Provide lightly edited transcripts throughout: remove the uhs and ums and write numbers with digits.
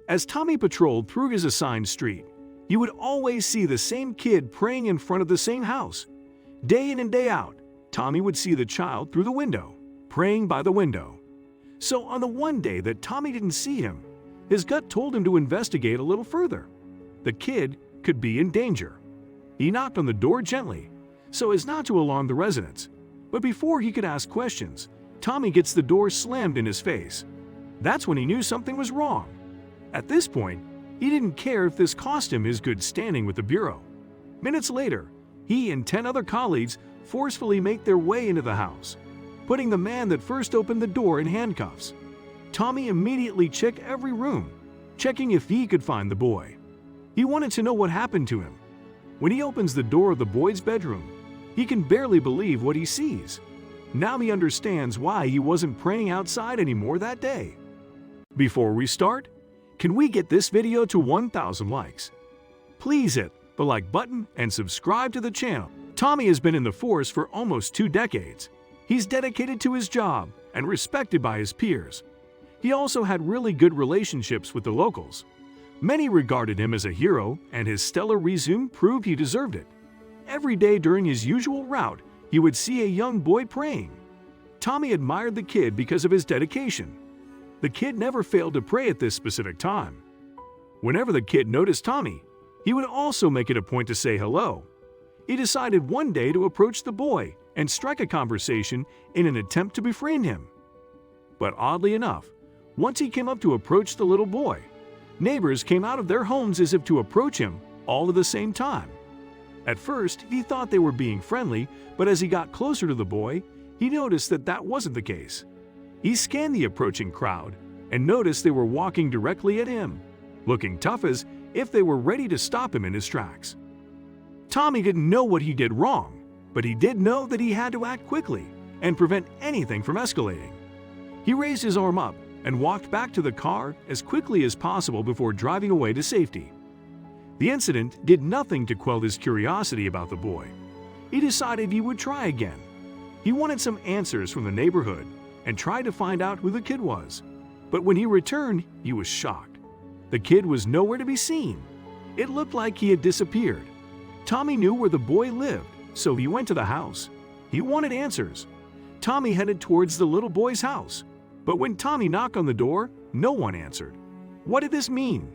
As Tommy patrolled through his assigned street, he would always see the same kid praying in front of the same house. Day in and day out, Tommy would see the child through the window, praying by the window. So on the one day that Tommy didn't see him, his gut told him to investigate a little further. The kid could be in danger. He knocked on the door gently, so as not to alarm the residents. But before he could ask questions, Tommy gets the door slammed in his face. That's when he knew something was wrong. At this point, he didn't care if this cost him his good standing with the Bureau. Minutes later, he and 10 other colleagues forcefully make their way into the house, putting the man that first opened the door in handcuffs. Tommy immediately checked every room, checking if he could find the boy. He wanted to know what happened to him. When he opens the door of the boy's bedroom, he can barely believe what he sees. Now he understands why he wasn't praying outside anymore that day. Before we start, can we get this video to 1,000 likes? Please hit the like button and subscribe to the channel. Tommy has been in the force for almost 2 decades. He's dedicated to his job and respected by his peers. He also had really good relationships with the locals. Many regarded him as a hero, and his stellar resume proved he deserved it. Every day during his usual route, he would see a young boy praying. Tommy admired the kid because of his dedication. The kid never failed to pray at this specific time. Whenever the kid noticed Tommy, he would also make it a point to say hello. He decided one day to approach the boy and strike a conversation in an attempt to befriend him. But oddly enough, once he came up to approach the little boy, neighbors came out of their homes as if to approach him all at the same time. At first, he thought they were being friendly, but as he got closer to the boy, he noticed that that wasn't the case. He scanned the approaching crowd and noticed they were walking directly at him, looking tough as if they were ready to stop him in his tracks. Tommy didn't know what he did wrong, but he did know that he had to act quickly and prevent anything from escalating. He raised his arm up and walked back to the car as quickly as possible before driving away to safety. The incident did nothing to quell his curiosity about the boy. He decided he would try again. He wanted some answers from the neighborhood and tried to find out who the kid was. But when he returned, he was shocked. The kid was nowhere to be seen. It looked like he had disappeared. Tommy knew where the boy lived, so he went to the house. He wanted answers. Tommy headed towards the little boy's house. But when Tommy knocked on the door, no one answered. What did this mean?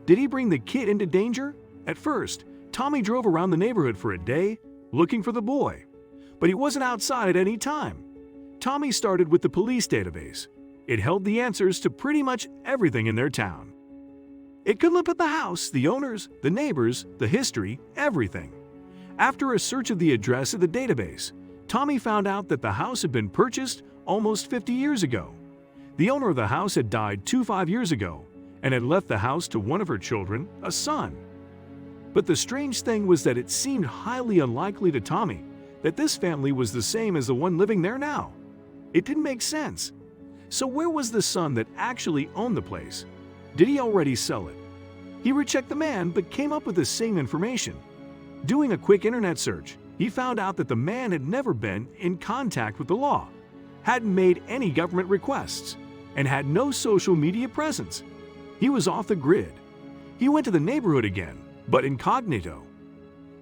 Did he bring the kid into danger? At first, Tommy drove around the neighborhood for a day, looking for the boy. But he wasn't outside at any time. Tommy started with the police database. It held the answers to pretty much everything in their town. It could look at the house, the owners, the neighbors, the history, everything. After a search of the address of the database, Tommy found out that the house had been purchased almost 50 years ago. The owner of the house had died 25 years ago and had left the house to one of her children, a son. But the strange thing was that it seemed highly unlikely to Tommy that this family was the same as the one living there now. It didn't make sense. So where was the son that actually owned the place? Did he already sell it? He rechecked the man but came up with the same information. Doing a quick internet search, he found out that the man had never been in contact with the law, hadn't made any government requests, and had no social media presence. He was off the grid. He went to the neighborhood again, but incognito.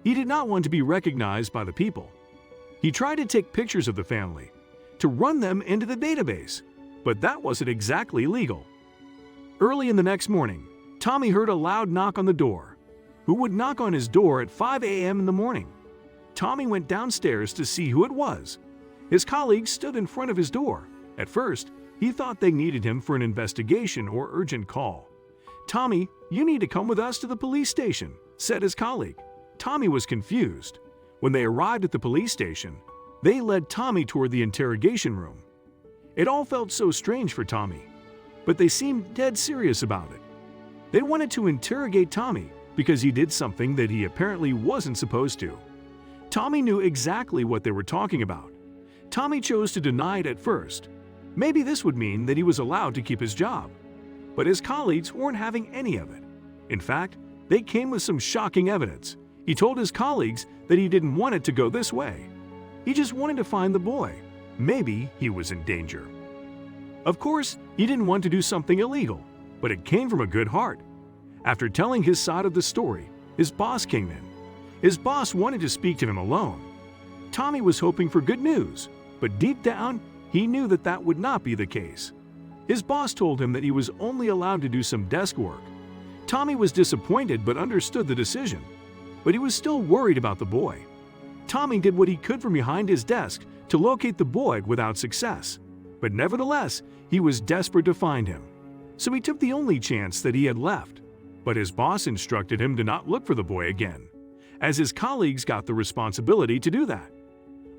He did not want to be recognized by the people. He tried to take pictures of the family, to run them into the database, but that wasn't exactly legal. Early in the next morning, Tommy heard a loud knock on the door. Who would knock on his door at 5 a.m. in the morning? Tommy went downstairs to see who it was. His colleagues stood in front of his door. At first, he thought they needed him for an investigation or urgent call. "Tommy, you need to come with us to the police station," said his colleague. Tommy was confused. When they arrived at the police station, they led Tommy toward the interrogation room. It all felt so strange for Tommy, but they seemed dead serious about it. They wanted to interrogate Tommy because he did something that he apparently wasn't supposed to. Tommy knew exactly what they were talking about. Tommy chose to deny it at first. Maybe this would mean that he was allowed to keep his job. But his colleagues weren't having any of it. In fact, they came with some shocking evidence. He told his colleagues that he didn't want it to go this way. He just wanted to find the boy. Maybe he was in danger. Of course, he didn't want to do something illegal. but it came from a good heart. After telling his side of the story, his boss came in. His boss wanted to speak to him alone. Tommy was hoping for good news, but deep down, he knew that that would not be the case. His boss told him that he was only allowed to do some desk work. Tommy was disappointed but understood the decision, but he was still worried about the boy. Tommy did what he could from behind his desk to locate the boy without success, but nevertheless, he was desperate to find him. So he took the only chance that he had left, but his boss instructed him to not look for the boy again, as his colleagues got the responsibility to do that.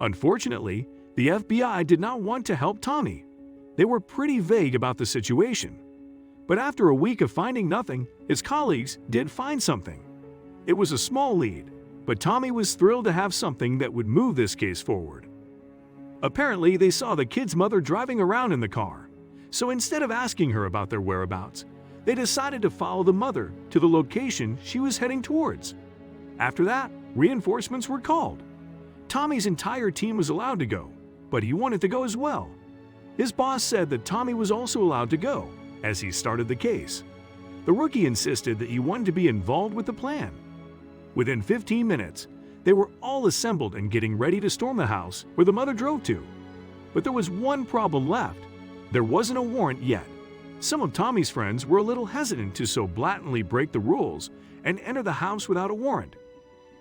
Unfortunately, the FBI did not want to help Tommy. They were pretty vague about the situation. But after a week of finding nothing, his colleagues did find something. It was a small lead, but Tommy was thrilled to have something that would move this case forward. Apparently, they saw the kid's mother driving around in the car, so instead of asking her about their whereabouts, they decided to follow the mother to the location she was heading towards. After that, reinforcements were called. Tommy's entire team was allowed to go, but he wanted to go as well. His boss said that Tommy was also allowed to go, as he started the case. The rookie insisted that he wanted to be involved with the plan. Within 15 minutes, they were all assembled and getting ready to storm the house where the mother drove to. But there was one problem left. There wasn't a warrant yet. Some of Tommy's friends were a little hesitant to so blatantly break the rules and enter the house without a warrant.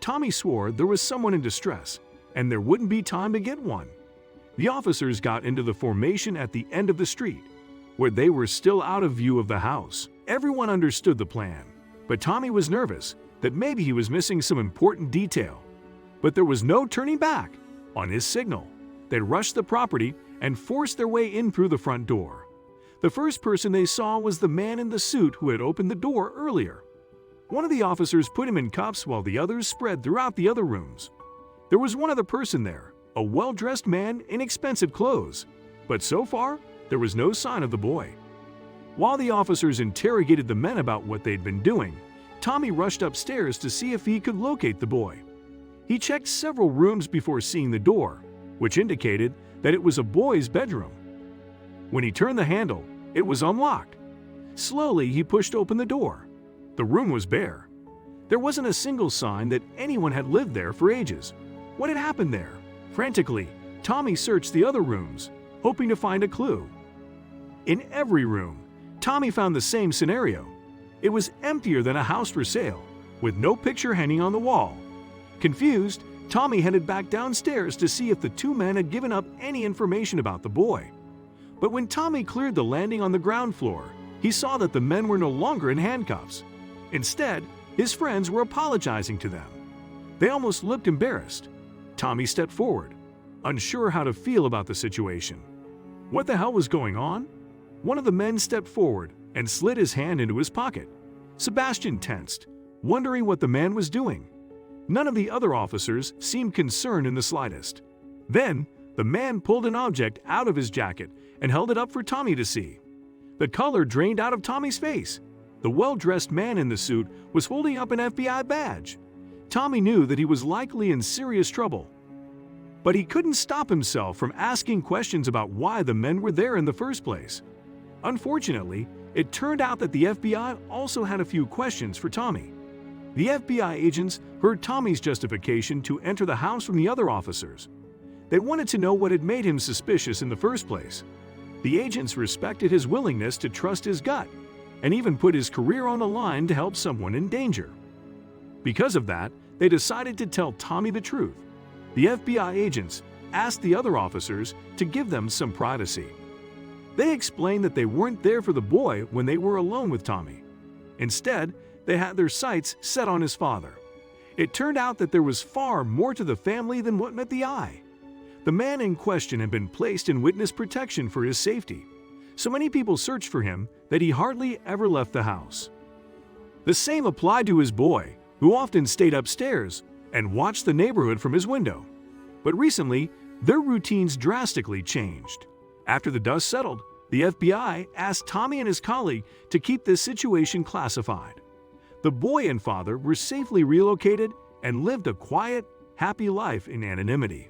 Tommy swore there was someone in distress, and there wouldn't be time to get one. The officers got into the formation at the end of the street, where they were still out of view of the house. Everyone understood the plan, but Tommy was nervous that maybe he was missing some important detail. But there was no turning back. On his signal, they rushed the property and forced their way in through the front door. The first person they saw was the man in the suit who had opened the door earlier. One of the officers put him in cuffs while the others spread throughout the other rooms. There was one other person there, a well-dressed man in expensive clothes, but so far, there was no sign of the boy. While the officers interrogated the men about what they'd been doing, Tommy rushed upstairs to see if he could locate the boy. He checked several rooms before seeing the door, which indicated that it was a boy's bedroom. When he turned the handle, it was unlocked. Slowly, he pushed open the door. The room was bare. There wasn't a single sign that anyone had lived there for ages. What had happened there? Frantically, Tommy searched the other rooms, hoping to find a clue. In every room, Tommy found the same scenario. It was emptier than a house for sale, with no picture hanging on the wall. Confused, Tommy headed back downstairs to see if the two men had given up any information about the boy. But when Tommy cleared the landing on the ground floor, he saw that the men were no longer in handcuffs. Instead, his friends were apologizing to them. They almost looked embarrassed. Tommy stepped forward, unsure how to feel about the situation. What the hell was going on? One of the men stepped forward and slid his hand into his pocket. Sebastian tensed, wondering what the man was doing. None of the other officers seemed concerned in the slightest. Then, the man pulled an object out of his jacket and held it up for Tommy to see. The color drained out of Tommy's face. The well-dressed man in the suit was holding up an FBI badge. Tommy knew that he was likely in serious trouble. But he couldn't stop himself from asking questions about why the men were there in the first place. Unfortunately, it turned out that the FBI also had a few questions for Tommy. The FBI agents heard Tommy's justification to enter the house from the other officers. They wanted to know what had made him suspicious in the first place. The agents respected his willingness to trust his gut and even put his career on the line to help someone in danger. Because of that, they decided to tell Tommy the truth. The FBI agents asked the other officers to give them some privacy. They explained that they weren't there for the boy when they were alone with Tommy. Instead, they had their sights set on his father. It turned out that there was far more to the family than what met the eye. The man in question had been placed in witness protection for his safety. So many people searched for him that he hardly ever left the house. The same applied to his boy, who often stayed upstairs and watched the neighborhood from his window. But recently, their routines drastically changed. After the dust settled, the FBI asked Tommy and his colleague to keep this situation classified. The boy and father were safely relocated and lived a quiet, happy life in anonymity.